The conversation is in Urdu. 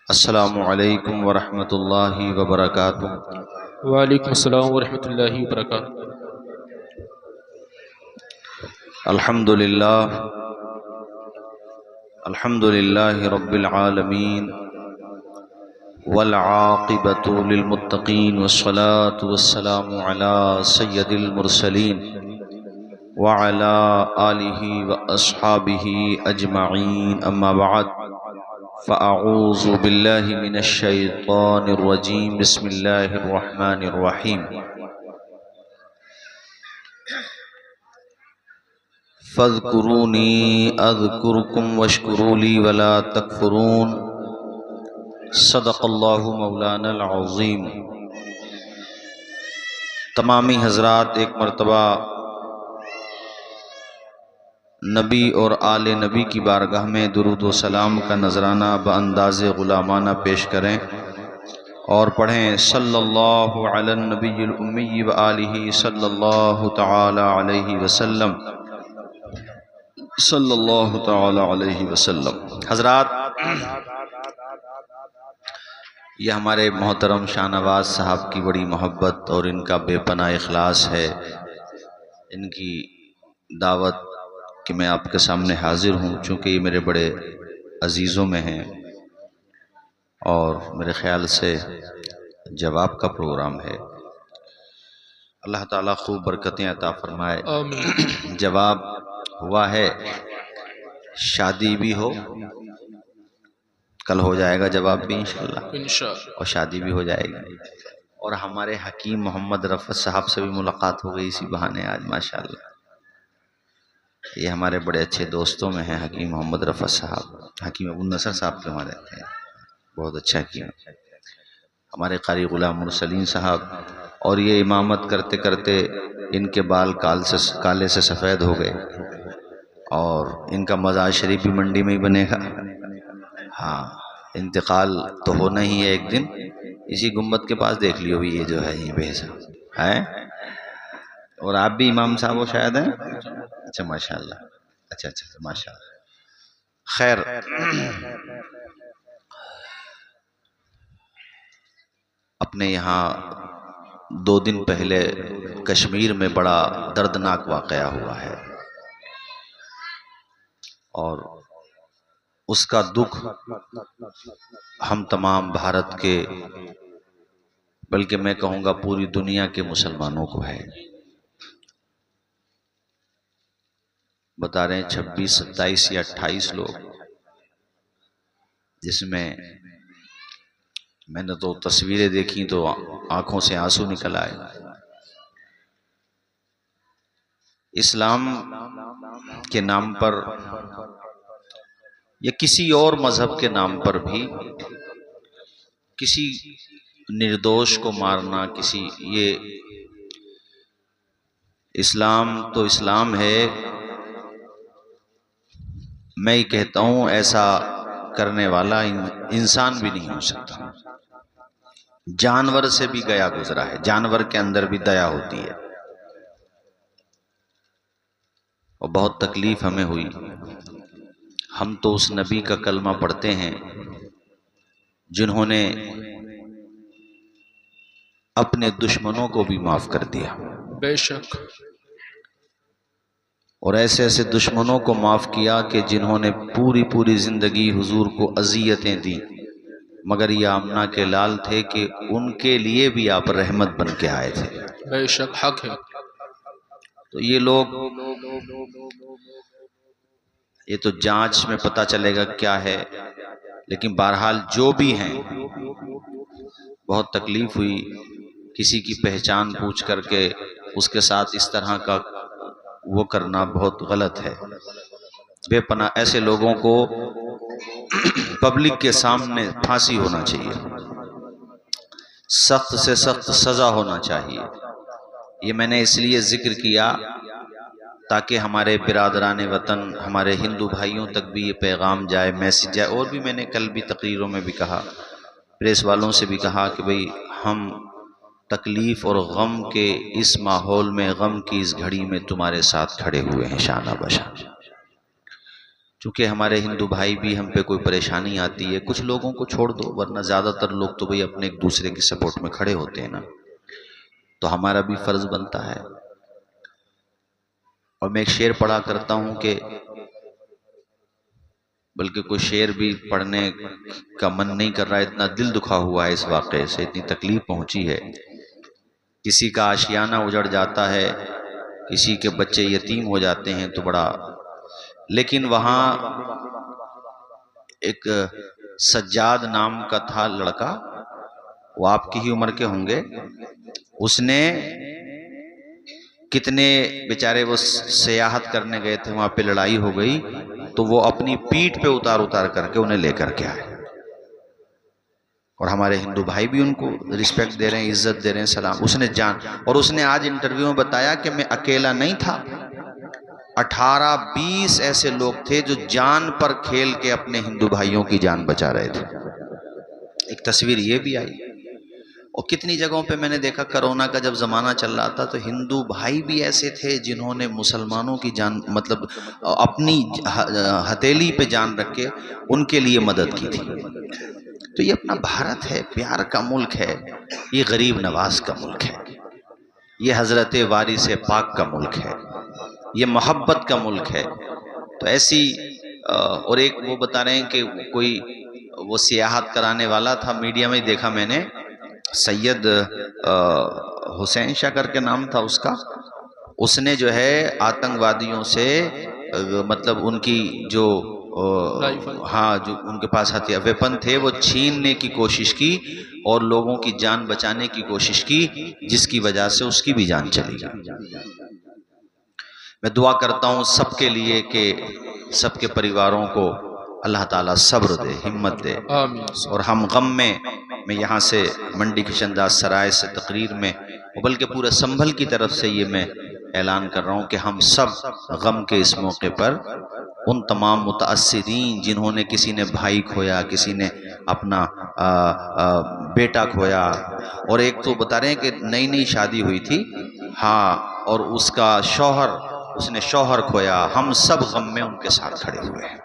السلام علیکم ورحمۃ اللہ وبرکاتہ۔ وعلیکم السلام ورحمۃ اللہ وبرکاتہ۔ الحمد للہ رب العالمین والعاقبۃ للمتقین والصلاة والسلام علی سید المرسلین وعلی آلہ واصحابہ اجمعین، اما بعد فاعوذ باللہ من الشیطان الرجیم، بسم اللہ الرحمن الرحیم۔ فاذکرونی اذکرکم واشکروا لی ولا تکفرون، صدق اللہ مولانا العظیم۔ تمامی حضرات ایک مرتبہ نبی اور آل نبی کی بارگاہ میں درود و سلام کا نذرانہ بانداز غلامانہ پیش کریں اور پڑھیں صلی اللہ علی النبی الامی وآلہ صلی اللہ تعالی علیہ وسلم، صلی اللہ تعالی علیہ وسلم۔ حضرات، یہ ہمارے محترم شاہ نواز صاحب کی بڑی محبت اور ان کا بے پناہ اخلاص ہے، ان کی دعوت کہ میں آپ کے سامنے حاضر ہوں، چونکہ یہ میرے بڑے عزیزوں میں ہیں اور میرے خیال سے جواب کا پروگرام ہے۔ اللہ تعالیٰ خوب برکتیں عطا فرمائے۔ آمین۔ جواب ہوا ہے، شادی بھی ہو، کل ہو جائے گا جواب بھی انشاءاللہ، اور شادی بھی ہو جائے گی، اور ہمارے حکیم محمد رفعت صاحب سے بھی ملاقات ہو گئی اسی بہانے آج ماشاءاللہ۔ یہ ہمارے بڑے اچھے دوستوں میں ہیں حکیم محمد رفعت صاحب، حکیم ابو النصر صاحب کے ہمارے تھے، بہت اچھا حکیم۔ ہمارے قاری غلام مرسلین صاحب، اور یہ امامت کرتے کرتے ان کے بال کالے سے سفید ہو گئے، اور ان کا مزار شریف بھی منڈی میں ہی بنے گا۔ ہاں، انتقال تو ہونا ہی ہے ایک دن، اسی گنبد کے پاس دیکھ لیو بھی یہ جو ہے یہ بھیسا ہے، اور آپ بھی امام صاحب ہو شاید ہیں؟ اچھا ماشاءاللہ، اچھا ماشاءاللہ۔ خیر، اپنے یہاں 2 دن پہلے کشمیر میں بڑا دردناک واقعہ ہوا ہے، اور اس کا دکھ ہم تمام بھارت کے، بلکہ میں کہوں گا پوری دنیا کے مسلمانوں کو ہے۔ بتا رہے ہیں 26، 27 یا 28 لوگ، جس میں نے تو تصویریں دیکھی تو آنکھوں سے آنسو نکل آئے۔ اسلام کے نام پر یا کسی اور مذہب کے نام پر بھی کسی نردوش کو مارنا، یہ اسلام تو اسلام ہے، میں یہ کہتا ہوں ایسا کرنے والا انسان بھی نہیں ہو سکتا، جانور سے بھی گیا گزرا ہے، جانور کے اندر بھی دیا ہوتی ہے، اور بہت تکلیف ہمیں ہوئی۔ ہم تو اس نبی کا کلمہ پڑھتے ہیں جنہوں نے اپنے دشمنوں کو بھی معاف کر دیا، بے شک، اور ایسے ایسے دشمنوں کو معاف کیا کہ جنہوں نے پوری زندگی حضور کو اذیتیں دیں، مگر یہ آمنہ کے لال تھے کہ ان کے لیے بھی آپ رحمت بن کے آئے تھے۔ بے شک حق ہے۔ تو یہ لوگ، یہ تو جانچ میں پتہ چلے گا کیا ہے، لیکن بہرحال جو بھی ہیں بہت تکلیف ہوئی۔ کسی کی پہچان پوچھ کر کے اس کے ساتھ اس طرح کا وہ کرنا بہت غلط ہے۔ بے پناہ ایسے لوگوں کو پبلک کے سامنے پھانسی ہونا چاہیے، سخت سے سخت سزا ہونا چاہیے۔ یہ میں نے اس لیے ذکر کیا تاکہ ہمارے برادران وطن، ہمارے ہندو بھائیوں تک بھی یہ پیغام جائے، میسج جائے۔ اور بھی میں نے کل بھی تقریروں میں بھی کہا، پریس والوں سے بھی کہا کہ بھئی ہم تکلیف اور غم کے اس ماحول میں، غم کی اس گھڑی میں تمہارے ساتھ کھڑے ہوئے ہیں شانہ بشانہ، چونکہ ہمارے ہندو بھائی بھی ہم پہ کوئی پریشانی آتی ہے، کچھ لوگوں کو چھوڑ دو، ورنہ زیادہ تر لوگ تو بھئی اپنے ایک دوسرے کی سپورٹ میں کھڑے ہوتے ہیں نا، تو ہمارا بھی فرض بنتا ہے۔ اور میں ایک شعر پڑھا کرتا ہوں کہ بلکہ کوئی شعر بھی پڑھنے کا من نہیں کر رہا ہے، اتنا دل دکھا ہوا ہے اس واقعے سے، اتنی تکلیف پہنچی ہے۔ کسی کا آشیانہ اجڑ جاتا ہے، کسی کے بچے یتیم ہو جاتے ہیں تو بڑا، لیکن وہاں ایک سجاد نام کا تھا لڑکا، وہ آپ کی ہی عمر کے ہوں گے، اس نے کتنے بیچارے وہ سیاحت کرنے گئے تھے، وہاں پہ لڑائی ہو گئی تو وہ اپنی پیٹھ پہ اتار اتار کر کے انہیں لے کر کے آئے، اور ہمارے ہندو بھائی بھی ان کو رسپیکٹ دے رہے ہیں، عزت دے رہے ہیں، سلام۔ اس نے جان، اور اس نے آج انٹرویو میں بتایا کہ میں اکیلا نہیں تھا، 18-20 ایسے لوگ تھے جو جان پر کھیل کے اپنے ہندو بھائیوں کی جان بچا رہے تھے۔ ایک تصویر یہ بھی آئی، اور کتنی جگہوں پہ میں نے دیکھا کرونا کا جب زمانہ چل رہا تھا تو ہندو بھائی بھی ایسے تھے جنہوں نے مسلمانوں کی جان، مطلب اپنی ہتھیلی پہ جان رکھ کے ان کے لیے مدد کی تھی۔ تو یہ اپنا بھارت ہے، پیار کا ملک ہے، یہ غریب نواز کا ملک ہے، یہ حضرت وارث پاک کا ملک ہے، یہ محبت کا ملک ہے۔ تو ایسی اور ایک وہ بتا رہے ہیں کہ کوئی وہ سیاحت کرانے والا تھا، میڈیا میں دیکھا میں نے، سید حسین شاہ کر کے نام تھا اس کا، اس نے جو ہے آتنکوادیوں سے مطلب ان کی جو ہاں جو ان کے پاس ہتھیار ویپن تھے وہ چھیننے کی کوشش کی اور لوگوں کی جان بچانے کی کوشش کی، جس کی وجہ سے اس کی بھی جان چلی گئی۔ میں دعا کرتا ہوں سب کے لیے کہ سب کے پریواروں کو اللہ تعالیٰ صبر دے، ہمت دے، اور ہم غم میں یہاں سے منڈی کشن داس سرائے سے تقریر میں، بلکہ پورے سنبھل کی طرف سے یہ میں اعلان کر رہا ہوں کہ ہم سب غم کے اس موقع پر ان تمام متاثرین جنہوں نے، کسی نے بھائی کھویا، کسی نے اپنا بیٹا کھویا، اور ایک تو بتا رہے ہیں کہ نئی نئی شادی ہوئی تھی، ہاں، اور اس کا شوہر، اس نے شوہر کھویا، ہم سب غم میں ان کے ساتھ کھڑے ہوئے ہیں۔